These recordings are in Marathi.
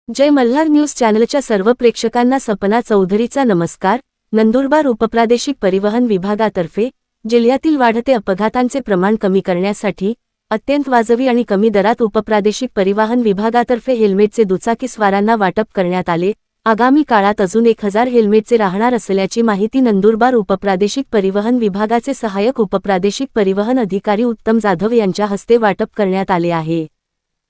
जय मल्हार न्यूज चॅनलच्या सर्व प्रेक्षकांना सपना चौधरीचा नमस्कार। नंदुरबार उपप्रादेशिक परिवहन विभागातर्फे जिल्ह्यातील वाढते अपघातांचे प्रमाण कमी करण्यासाठी अत्यंत वाजवी आणि कमी दरात उपप्रादेशिक परिवहन विभागातर्फे हेल्मेटचे दुचाकीस्वारांना वाटप करण्यात आले। आगामी काळात अजून 1000 हेल्मेटचे राहणार असल्याची माहिती नंदुरबार उपप्रादेशिक परिवहन विभागाचे सहाय्यक उपप्रादेशिक परिवहन अधिकारी उत्तम जाधव यांच्या हस्ते वाटप करण्यात आले आहे।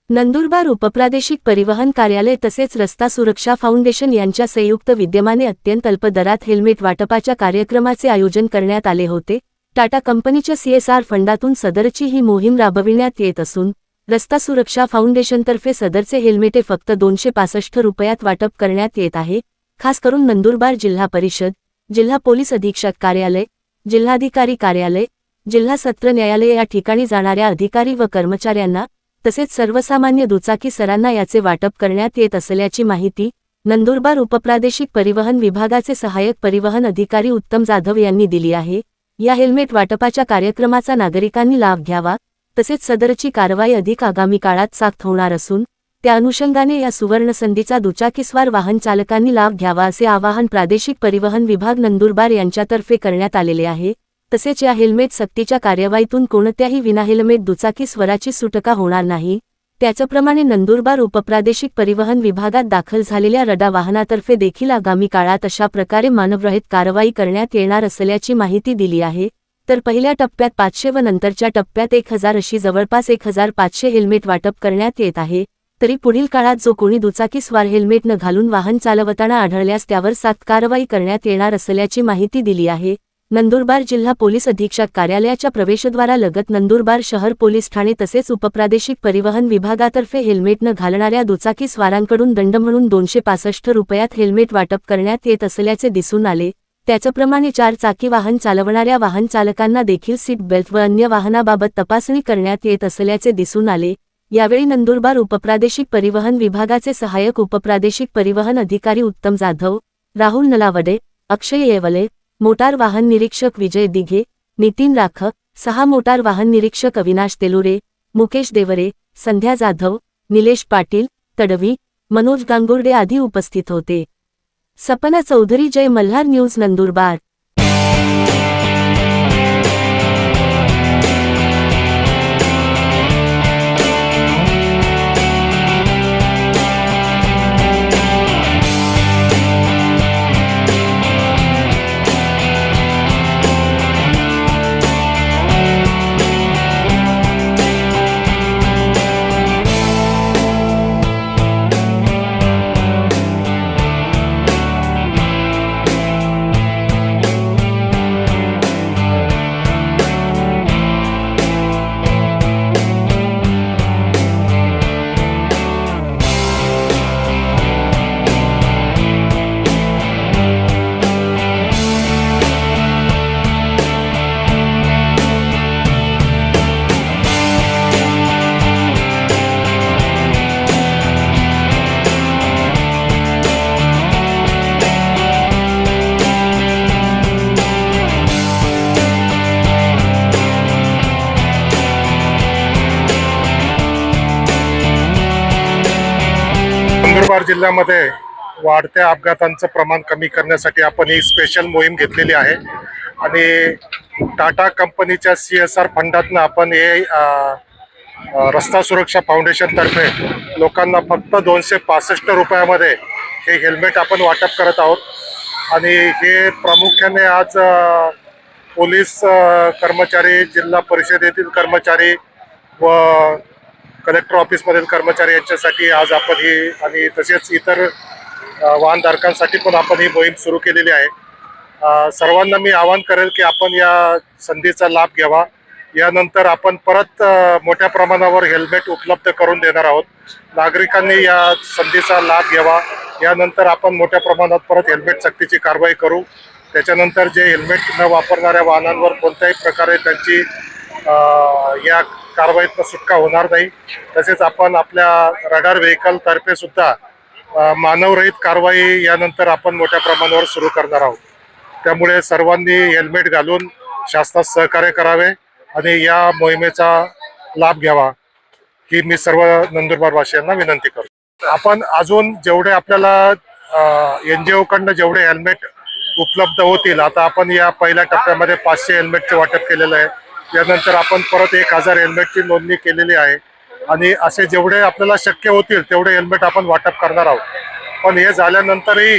नंदुरबार उपप्रादेशिक परिवहन कार्यालय तसेच रस्ता सुरक्षा फाउंडेशन यांच्या संयुक्त विद्यमाने अत्यंत अल्प दरात हेल्मेट वाटपाच्या कार्यक्रमाचे आयोजन करण्यात आले होते। टाटा कंपनीच्या CSR फंडातून सदरची ही मोहीम राबविण्यात येत असून रस्ता सुरक्षा फाउंडेशनतर्फे सदरचे हेल्मेटे फक्त 265 रुपयात वाटप करण्यात येत आहे। खास करून नंदुरबार जिल्हा परिषद, जिल्हा पोलीस अधीक्षक कार्यालय, जिल्हाधिकारी कार्यालय, जिल्हा सत्र न्यायालय या ठिकाणी जाणाऱ्या अधिकारी व कर्मचाऱ्यांना तसेच सर्वसामान्य दुचाकी सरांना याचे वाटप करण्यात येत असल्याची माहिती नंदुरबार उपप्रादेशिक परिवहन विभागाचे सहाय्यक परिवहन अधिकारी उत्तम जाधव यांनी दिली आहे। या हेल्मेट वाटपाच्या कार्यक्रमाचा नागरिकांनी लाभ घ्यावा तसेच सदरची कारवाई अधिक आगामी काळात सक्त होणार असून त्या अनुषंगाने या सुवर्ण संधीचा दुचाकीस्वार वाहन चालकांनी लाभ घ्यावा असे आवाहन प्रादेशिक परिवहन विभाग नंदुरबार यांच्यातर्फे करण्यात आलेले आहे। तसेच या हेल्मेट सक्तीच्या कार्यवाहीतून कोणत्याही विना हेल्मेट दुचाकीस्वाराची सुटका होणार नाही। त्याचप्रमाणे नंदुरबार उपप्रादेशिक परिवहन विभागात दाखल झालेल्या रडा वाहनातर्फे देखील आगामी काळात अशा प्रकारे मानवरहित कारवाई करण्यात येणार असल्याची माहिती दिली आहे। तर पहिल्या टप्प्यात 500 व नंतरच्या टप्प्यात 1000 अशी जवळपास 1500 हेल्मेट वाटप करण्यात येत आहे। तरी पुढील काळात जो कोणी दुचाकीस्वार हेल्मेट न घालून वाहन चालवताना आढळल्यास त्यावर सक्त कारवाई करण्यात येणार असल्याची माहिती दिली आहे। नंदुरबार जिल्हा पोलीस अधीक्षक कार्यालयाच्या प्रवेशद्वारालगत नंदुरबार शहर पोलीस ठाणे तसेच उपप्रादेशिक परिवहन विभागातर्फे हेल्मेट न घालणाऱ्या दुचाकीस्वारांकडून दंड म्हणून 265 रुपयात हेल्मेट वाटप करण्यात येत असल्याचे दिसून आले। त्याचप्रमाणे 4 चाकी वाहन चालवणाऱ्या वाहन चालकांना देखील सीट बेल्ट व अन्य वाहनाबाबत तपासणी करण्यात येत असल्याचे दिसून आले। यावेळी नंदुरबार उपप्रादेशिक परिवहन विभागाचे सहाय्यक उपप्रादेशिक परिवहन अधिकारी उत्तम जाधव, राहुल नलावडे, अक्षय येवले, मोटार वाहन निरीक्षक विजय दिघे, नितीन राखक, 6 मोटार वाहन निरीक्षक अविनाश तेलुरे, मुकेश देवरे, संध्या जाधव, निलेश पाटील, तडवी, मनोज गांगुर्डे आदी उपस्थित होते। सपना चौधरी, जय मल्हार न्यूज, नंदुरबार। नंदुरबार जिल्ह्यामध्ये वाढत्या अपघातांचं प्रमाण कमी करण्यासाठी आपण ही स्पेशल मोहीम घेतलेली आहे आणि टाटा कंपनीच्या CSR फंडातून आपण हे रस्ता सुरक्षा फाउंडेशनतर्फे लोकांना फक्त 265 रुपयामध्ये हे हेल्मेट आपण वाटप करत आहोत। आणि हे प्रामुख्याने आज पोलीस कर्मचारी, जिल्हा परिषदेतील कर्मचारी व कलेक्टर ऑफिसमधील कर्मचारी यांच्यासाठी आज आपण ही आणि तसेच इतर वाहनधारकांसाठी पण आपण ही मोहीम सुरू केलेली आहे। सर्वांना मी आवाहन करेल की आपण या संधीचा लाभ घ्यावा। यानंतर आपण परत मोठ्या प्रमाणावर हेल्मेट उपलब्ध करून देणार आहोत। नागरिकांनी या संधीचा लाभ घ्यावा। यानंतर आपण मोठ्या प्रमाणात परत हेल्मेट सक्तीची कारवाई करू। त्याच्यानंतर जे हेल्मेट न वापरणाऱ्या वाहनांवर कोणत्याही प्रकारे त्यांची या कारवाईतून सुटका होणार नाही। तसेच आपण आपल्या रडार व्हेकल तर्फे सुद्धा मानवरहित कारवाई यानंतर आपण मोठ्या प्रमाणावर सुरू करणार आहोत। त्यामुळे सर्वांनी हेल्मेट घालून शासनास सहकार्य करावे आणि या मोहिमेचा लाभ घ्यावा ही मी सर्व नंदुरबार वासियांना विनंती करतो। आपण अजून जेवढे आपल्याला NGO कडनं जेवढे हेल्मेट उपलब्ध होतील, आता आपण या पहिल्या टप्प्यामध्ये 500 हेल्मेटचे वाटप केलेलं आहे. यानंतर आपण परत 1000 हेल्मेटची नोंदणी केलेली आहे आणि असे जेवढे आपल्याला शक्य होतील तेवढे हेल्मेट आपण वाटप करणार आहोत. पण हे झाल्यानंतरही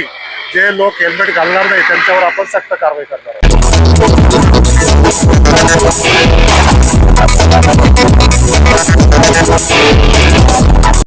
जे लोक हेल्मेट घालणार नाही त्यांच्यावर आपण सक्त कारवाई करणार आहोत.